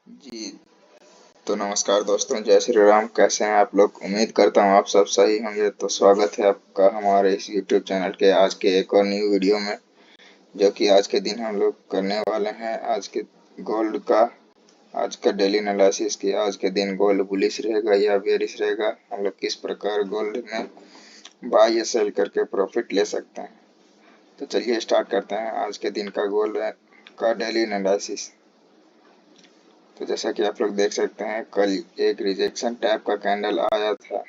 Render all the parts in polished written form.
जी, तो नमस्कार दोस्तों, जय श्री राम। कैसे हैं आप लोग? उम्मीद करता हूँ आप सब सही होंगे। तो स्वागत है आपका हमारे इस YouTube चैनल के आज के एक और न्यू वीडियो में, जो कि आज के दिन हम लोग करने वाले हैं आज के गोल्ड का आज का डेली एनालिसिस की। आज के दिन गोल्ड बुलिश रहेगा या बेरिश रहेगा, हम लोग किस प्रकार गोल्ड में बाय या सेल करके प्रॉफिट ले सकते हैं। तो चलिए स्टार्ट करते हैं आज के दिन का गोल्ड का डेली एनालिसिस। तो जैसा कि आप लोग देख सकते हैं, कल एक रिजेक्शन टाइप का कैंडल आया था,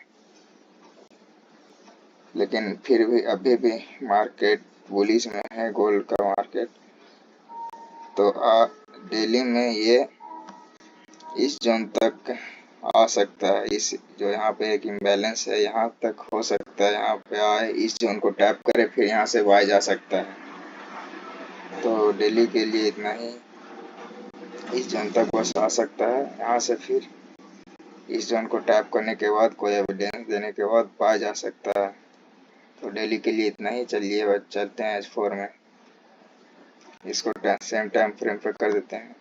लेकिन फिर भी अभी भी मार्केट बुलिश में है, गोल्ड का मार्केट। तो डेली में ये इस जोन तक आ सकता है। इस जो यहाँ पे एक इम्बैलेंस है, यहाँ तक हो सकता है, यहाँ पे आए, इस जोन को टैप करे, फिर यहाँ से बाय जा सकता है। तो डेली के लिए इतना ही, इस जोन तक बस आ सकता है। यहाँ से फिर इस जोन को टैप करने के बाद, कोई एविडेंस देने के बाद बाय जा सकता है। तो डेली के लिए इतना ही। चलिए अब चलते हैं H4 में। इसको सेम टाइम फ्रेम पे कर देते हैं।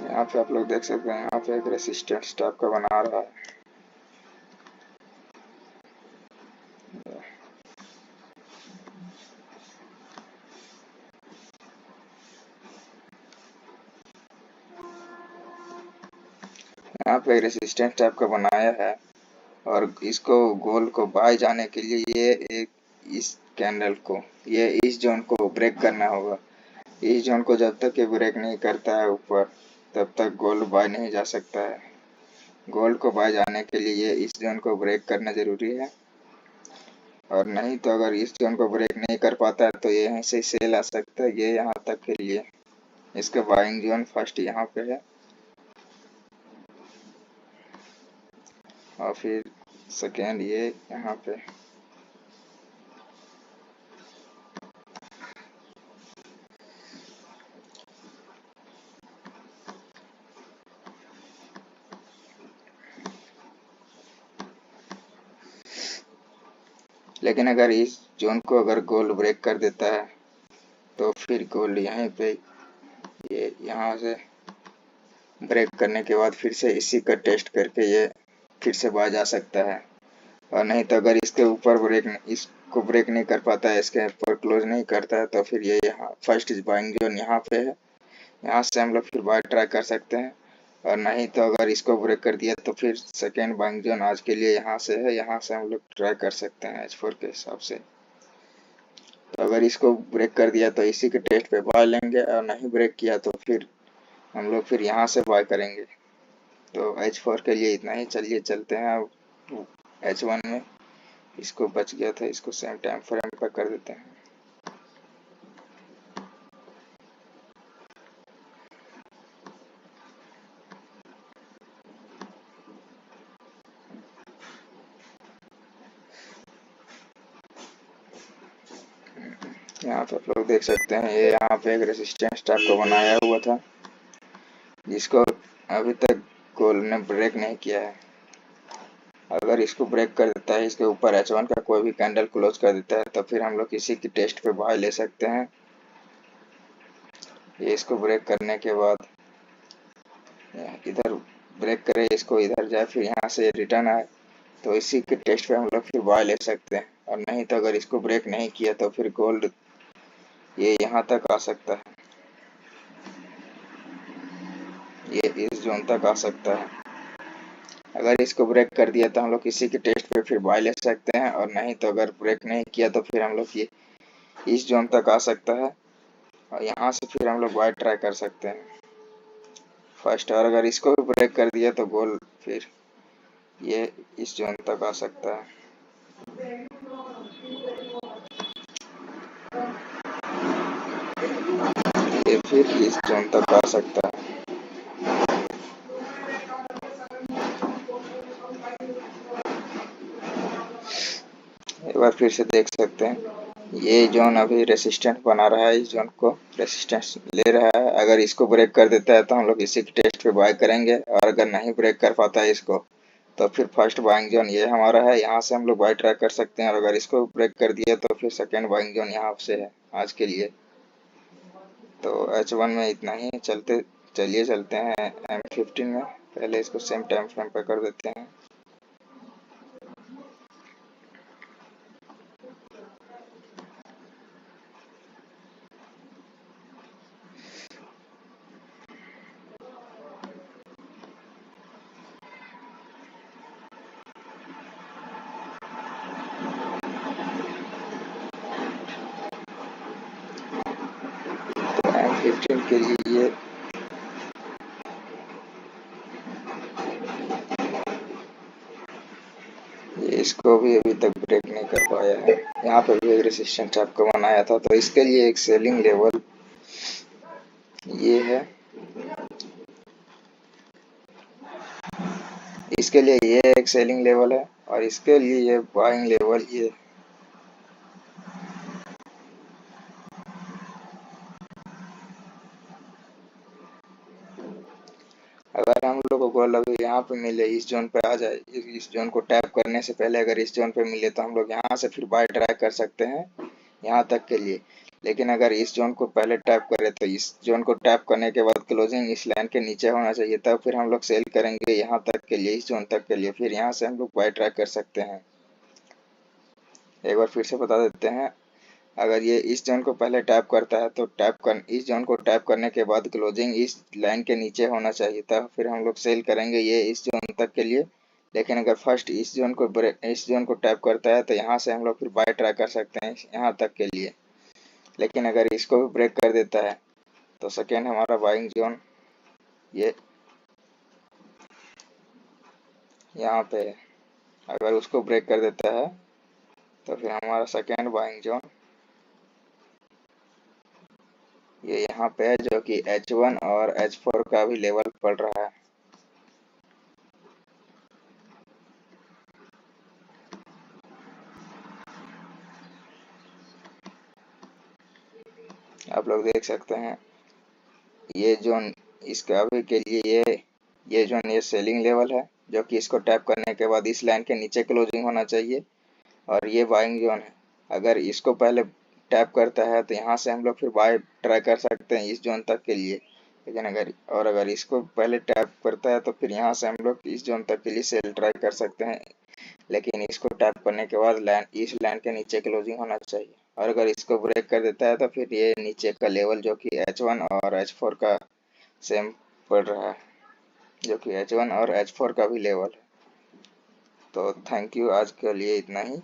यहाँ पे आप लोग देख सकते हैं, यहाँ पे एक रेसिस्टेंस टाइप का बना रहा है। यहाँ पे रेसिस्टेंस टाइप का बनाया है, और इसको गोल को बाय जाने के लिए ये एक इस कैंडल को, ये इस जोन को ब्रेक करना होगा। इस जोन को जब तक ये ब्रेक नहीं करता है ऊपर, तब तक गोल्ड बाय नहीं जा सकता है। गोल्ड को बाय जाने के लिए ये इस जोन को ब्रेक करना जरूरी है, और नहीं तो अगर इस जोन को ब्रेक नहीं कर पाता है तो ये यहीं से सेल आ सकता है। ये यहाँ तक के लिए इसका बाइंग जोन फर्स्ट यहाँ पे है, और फिर सेकेंड ये यहाँ पे। लेकिन अगर इस जोन को अगर गोल्ड ब्रेक कर देता है, तो फिर गोल्ड यहीं पे, ये यहाँ से ब्रेक करने के बाद फिर से इसी का टेस्ट करके ये फिर से बाय जा सकता है। और नहीं तो अगर इसके ऊपर इसको ब्रेक नहीं कर पाता है, इसके ऊपर क्लोज नहीं करता है, तो फिर ये यहाँ फर्स्ट बाइंग जोन यहाँ पे है, यहाँ से हम लोग फिर बाय ट्राई कर सकते हैं। और नहीं तो अगर इसको ब्रेक कर दिया तो फिर सेकेंड बाइंग जोन आज के लिए यहाँ से है, यहाँ से हम लोग ट्राई कर सकते हैं H4 के हिसाब से। तो अगर इसको ब्रेक कर दिया तो इसी के टेस्ट पे बाय लेंगे, और नहीं ब्रेक किया तो फिर हम लोग फिर यहाँ से बाय करेंगे। तो H4 के लिए इतना ही। चलिए चलते हैं अब H1 में। इसको बच गया था, इसको सेम टाइम फ्रेम पर कर देते हैं। यहाँ पे आप लोग देख सकते हैं, ये यहाँ पे एक रेसिस्टेंस टाइप का बनाया हुआ था, जिसको अभी तक गोल्ड ने ब्रेक नहीं किया है। अगर इसको ब्रेक कर देता है, इसके ऊपर H1 का कोई भी कैंडल क्लोज कर देता है, तो फिर हम लोग किसी की टेस्ट पे बाय ले सकते हैं। ये इसको ब्रेक करने के बाद इधर ब्रेक करे, इसको इधर जाए, फिर यहाँ से रिटर्न आए, तो इसी के टेस्ट पे हम लोग फिर बाय ले सकते हैं। और नहीं तो अगर इसको ब्रेक नहीं किया तो फिर गोल्ड ये यहाँ तक आ सकता है, ये इस जोन तक आ सकता है। अगर इसको ब्रेक कर दिया तो हम लोग किसी के टेस्ट पे फिर बाय ले सकते हैं, और नहीं तो अगर ब्रेक नहीं किया तो फिर हम लोग ये इस जोन तक आ सकता है, और यहाँ से फिर हम लोग बाय ट्राई कर सकते हैं फर्स्ट। और अगर इसको भी ब्रेक कर दिया तो गोल्ड फिर ये इस जोन तक आ सकता है। ये फिर इस जोन तक आ सकता है। एक बार फिर से देख सकते हैं, ये जोन अभी रेसिस्टेंट बना रहा है, इस जोन को रेसिस्टेंस ले रहा है। अगर इसको ब्रेक कर देता है तो हम लोग इसी के टेस्ट पे बाय करेंगे, और अगर नहीं ब्रेक कर पाता है इसको, तो फिर फर्स्ट बाइंग जोन ये हमारा है, यहाँ से हम लोग बाई ट्रैक कर सकते हैं, और अगर इसको ब्रेक कर दिया तो फिर सेकेंड बाइंग जोन यहाँ से है आज के लिए। तो H1 में इतना ही। चलिए चलते हैं M15 में। पहले इसको सेम टाइम फ्रेम पर कर देते हैं। M15 के लिए ये इसको भी अभी तक ब्रेक नहीं कर पाया है। यहाँ पर भी एक रेसिस्टेंस आपको बनाया था, तो इसके लिए एक सेलिंग लेवल ये है, इसके लिए ये एक सेलिंग लेवल है, और इसके लिए ये बाइंग लेवल ये। अगर हम लोग को गोल अभी यहाँ पे मिले, इस जोन पे आ जाए, इस जोन को टैप करने से पहले अगर इस जोन पे मिले तो हम लोग यहाँ से फिर बाय ट्रैक कर सकते हैं यहाँ तक के लिए। लेकिन अगर इस जोन को पहले टैप करें तो इस जोन को टैप करने के बाद क्लोजिंग इस लाइन के नीचे होना चाहिए, तब फिर हम लोग सेल करेंगे यहाँ तक के लिए, इस जोन तक के लिए, फिर यहाँ से हम लोग बाय ट्रैक कर सकते हैं। एक बार फिर से बता देते हैं, अगर ये इस जोन को पहले टैप करता है तो इस जोन को टैप करने के बाद क्लोजिंग इस लाइन के नीचे होना चाहिए, तब फिर हम लोग सेल करेंगे ये इस जोन तक के लिए। लेकिन अगर फर्स्ट इस जोन को टैप करता है तो यहाँ से हम लोग फिर बाय ट्राई कर सकते हैं यहाँ तक के लिए। लेकिन अगर इसको भी ब्रेक कर देता है तो सेकेंड हमारा बाइंग जोन ये यहाँ पे है। अगर उसको ब्रेक कर देता है तो फिर हमारा सेकेंड बाइंग जोन ये यहाँ पे है, जो कि H1 और H4 का भी लेवल पड़ रहा है। आप लोग देख सकते हैं ये जोन, इसका अभी के लिए ये जोन ये सेलिंग लेवल है, जो कि इसको टैप करने के बाद इस लाइन के नीचे क्लोजिंग होना चाहिए, और ये बाइंग जोन है। अगर इसको पहले टैप करता है तो यहाँ से हम लोग फिर बाय ट्राई कर सकते हैं इस जोन तक के लिए। लेकिन अगर इसको पहले टैप करता है तो फिर यहाँ से हम लोग इस जोन तक के लिए सेल ट्राई कर सकते हैं। लेकिन इसको टैप करने के बाद इस लाइन के नीचे क्लोजिंग होना चाहिए, और अगर इसको ब्रेक कर देता है तो फिर ये नीचे का लेवल जो कि H1 और H4 का सेम पड़ रहा है, जो कि H1 और H4 का भी लेवल है। तो थैंक यू, आज के लिए इतना ही।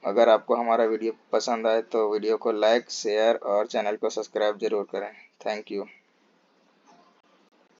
अगर आपको हमारा वीडियो पसंद आए तो वीडियो को लाइक, शेयर और चैनल को सब्सक्राइब जरूर करें। Thank you.